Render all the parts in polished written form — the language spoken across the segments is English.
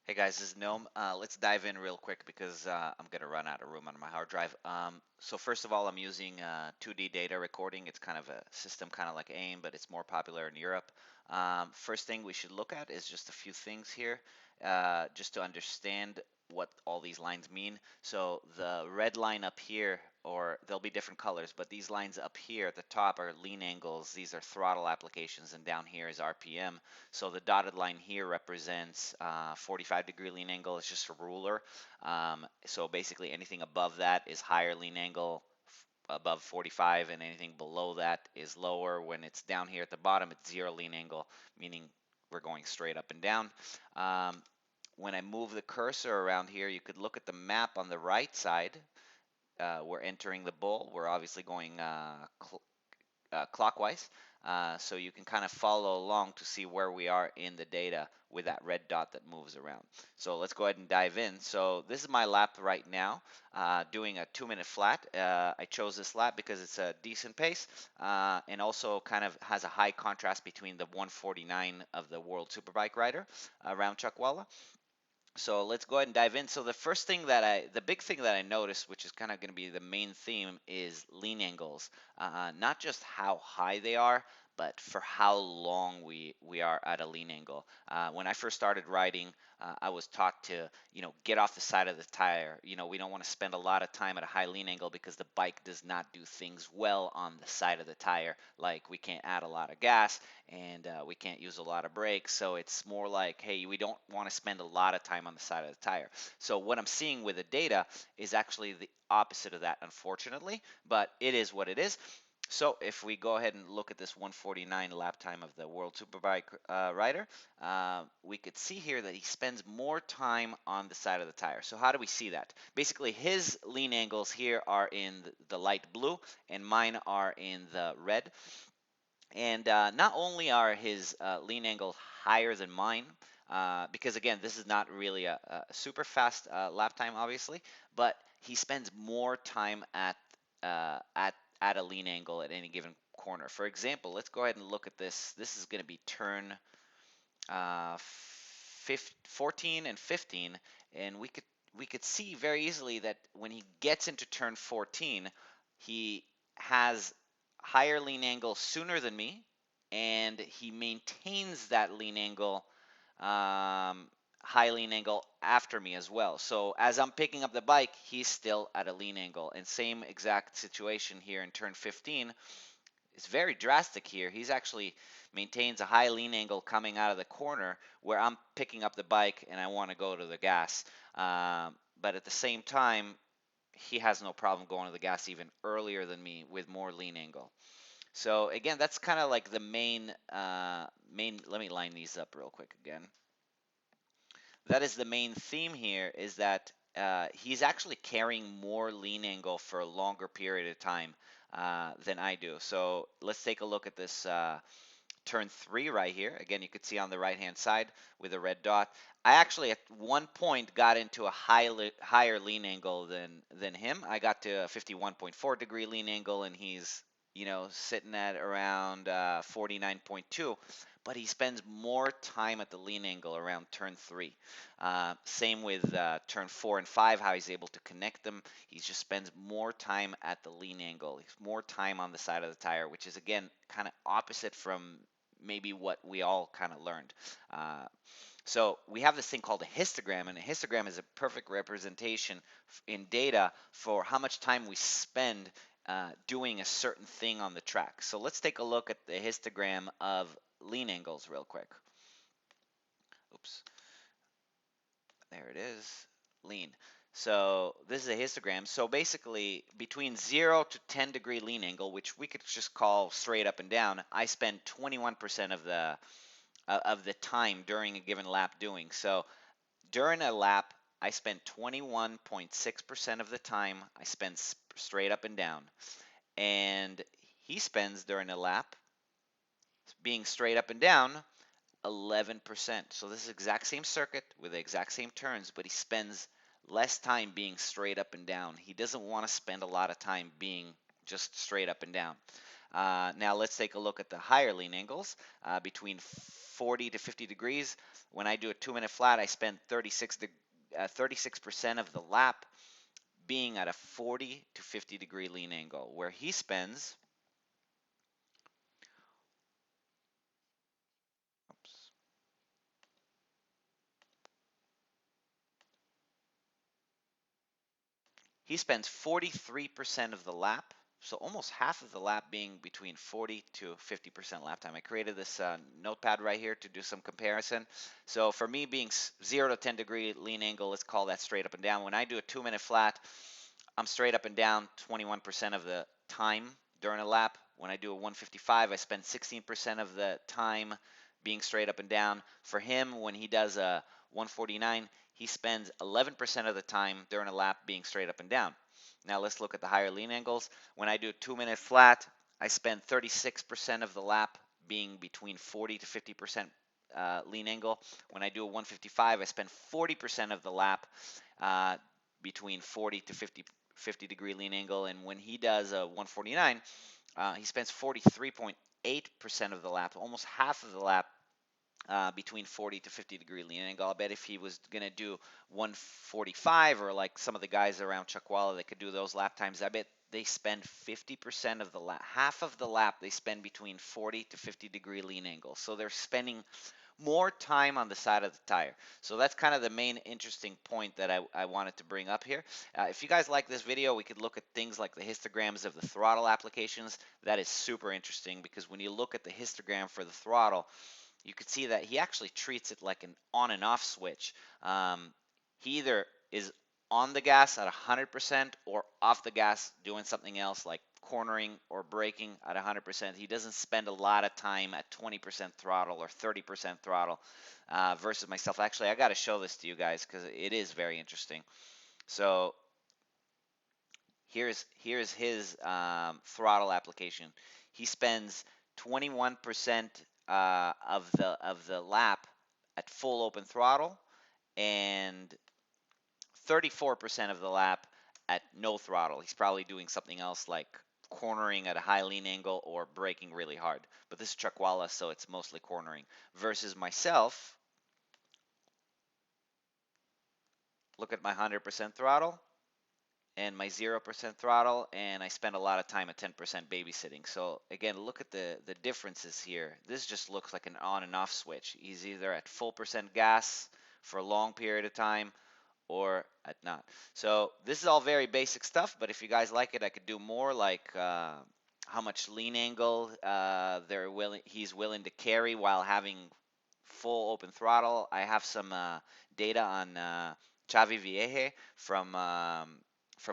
Hey guys, this is Noam. Let's dive in real quick because I'm gonna run out of room on my hard drive. So first of all, I'm using 2D data recording. It's kind of a system kind of like AIM, but it's more popular in Europe. First thing we should look at is just a few things here, just to understand what all these lines mean. So the red line up here, or there'll be different colors, but these lines up here at the top are lean angles. These are throttle applications, and down here is RPM. So the dotted line here represents 45-degree lean angle. It's just a ruler. So basically anything above that is higher lean angle, above 45, and anything below that is lower. When it's down here at the bottom, it's zero lean angle, meaning we're going straight up and down. When I move the cursor around here, you could look at the map on the right side. We're entering the bowl. We're obviously going clockwise. So you can kind of follow along to see where we are in the data with that red dot that moves around. So let's go ahead and dive in. So this is my lap right now, doing a 2-minute flat. I chose this lap because it's a decent pace, and also kind of has a high contrast between the 149 of the World Superbike rider around Chuckwalla. So let's go ahead and dive in. So the big thing that I noticed, which is kind of going to be the main theme, is lean angles. Not just how high they are, but for how long we are at a lean angle. When I first started riding, I was taught to, get off the side of the tire. We don't want to spend a lot of time at a high lean angle because the bike does not do things well on the side of the tire. Like we can't add a lot of gas, and we can't use a lot of brakes. So it's more like, hey, we don't want to spend a lot of time on the side of the tire. So what I'm seeing with the data is actually the opposite of that, unfortunately, but it is what it is. So if we go ahead and look at this 149 lap time of the World Superbike rider, we could see here that he spends more time on the side of the tire. So how do we see that? Basically, his lean angles here are in the light blue, and mine are in the red. And not only are his lean angles higher than mine, because again, this is not really a super fast lap time, obviously, but he spends more time uh, at at a lean angle at any given corner. For example, let's go ahead and look at this. This is going to be turn 14 and 15, and we could see very easily that when he gets into turn 14, he has higher lean angle sooner than me, and he maintains that lean angle, um, high lean angle after me as well. So as I'm picking up the bike, he's still at a lean angle. And same exact situation here in turn 15. It's very drastic here. He's actually maintains a high lean angle coming out of the corner where I'm picking up the bike and I want to go to the gas. But at the same time, he has no problem going to the gas even earlier than me with more lean angle. So again, that's kind of like the main. Let me line these up real quick again. That is the main theme here, is that he's actually carrying more lean angle for a longer period of time than I do. So let's take a look at this turn 3 right here. Again, you could see on the right hand side with a red dot. I actually at one point got into a higher lean angle than him. I got to a 51.4 degree lean angle, and he's sitting at around 49.2, but he spends more time at the lean angle around turn 3. Same with turn 4 and 5, how he's able to connect them. He just spends more time at the lean angle. He's more time on the side of the tire, which is again kind of opposite from maybe what we all kind of learned. So we have this thing called a histogram, and a histogram is a perfect representation in data for how much time we spend doing a certain thing on the track. So let's take a look at the histogram of lean angles real quick. Oops, there it is, lean. So this is a histogram. So basically, between 0 to 10 degree lean angle, which we could just call straight up and down, I spend 21% of the time during a given lap doing. So during a lap, I spend 21.6% of the time I spend straight up and down. And he spends during a lap being straight up and down 11%. So this is the exact same circuit with the exact same turns, but he spends less time being straight up and down. He doesn't want to spend a lot of time being just straight up and down. Now let's take a look at the higher lean angles between 40 to 50 degrees. When I do a 2-minute flat, I spend 36% of the lap being at a 40 to 50 degree lean angle, where he spends, oops, he spends 43% of the lap, so almost half of the lap being between 40 to 50% lap time. I created this notepad right here to do some comparison. So for me, being 0 to 10 degree lean angle, let's call that straight up and down. When I do a 2-minute flat, I'm straight up and down 21% of the time during a lap. When I do a 155, I spend 16% of the time being straight up and down. For him, when he does a 149, he spends 11% of the time during a lap being straight up and down. Now let's look at the higher lean angles. When I do a 2-minute flat, I spend 36% of the lap being between 40 to 50% lean angle. When I do a 155, I spend 40% of the lap between 40 to 50 degree lean angle. And when he does a 149, he spends 43.8% of the lap, almost half of the lap, between 40 to 50 degree lean angle. I bet if he was going to do 145, or like some of the guys around Chuckwalla that could do those lap times, I bet they spend 50% of the lap, half of the lap they spend between 40 to 50 degree lean angle. So they're spending more time on the side of the tire. So that's kind of the main interesting point that I wanted to bring up here. If you guys like this video, we could look at things like the histograms of the throttle applications. That is super interesting, because when you look at the histogram for the throttle, you could see that he actually treats it like an on and off switch. He either is on the gas at 100% or off the gas doing something else like cornering or braking at 100%. He doesn't spend a lot of time at 20% throttle or 30% throttle versus myself. Actually, I got to show this to you guys because it is very interesting. So here's his throttle application. He spends 21% of the lap at full open throttle, and 34% of the lap at no throttle. He's probably doing something else like cornering at a high lean angle or braking really hard. But this is Chuckwalla, so it's mostly cornering. Versus myself, look at my 100% throttle and my 0% throttle, and I spend a lot of time at 10% babysitting. So again, look at the differences here. This just looks like an on and off switch. He's either at full percent gas for a long period of time or at not. So this is all very basic stuff, but if you guys like it, I could do more, like how much lean angle he's willing to carry while having full open throttle. I have some data on Xavi Vieje from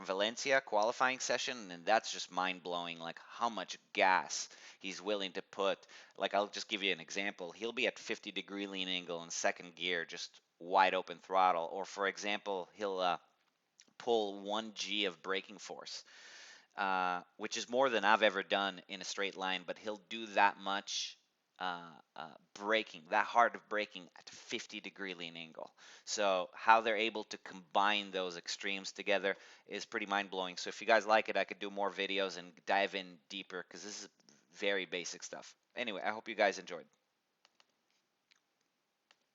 Valencia qualifying session, and that's just mind blowing. Like how much gas he's willing to put. Like I'll just give you an example. He'll be at 50 degree lean angle in second gear, just wide open throttle. Or for example, he'll pull 1G of braking force, which is more than I've ever done in a straight line. But he'll do that much uh, braking, that hard of braking at 50 degree lean angle. So how they're able to combine those extremes together is pretty mind blowing. So if you guys like it, I could do more videos and dive in deeper, because this is very basic stuff. Anyway, I hope you guys enjoyed.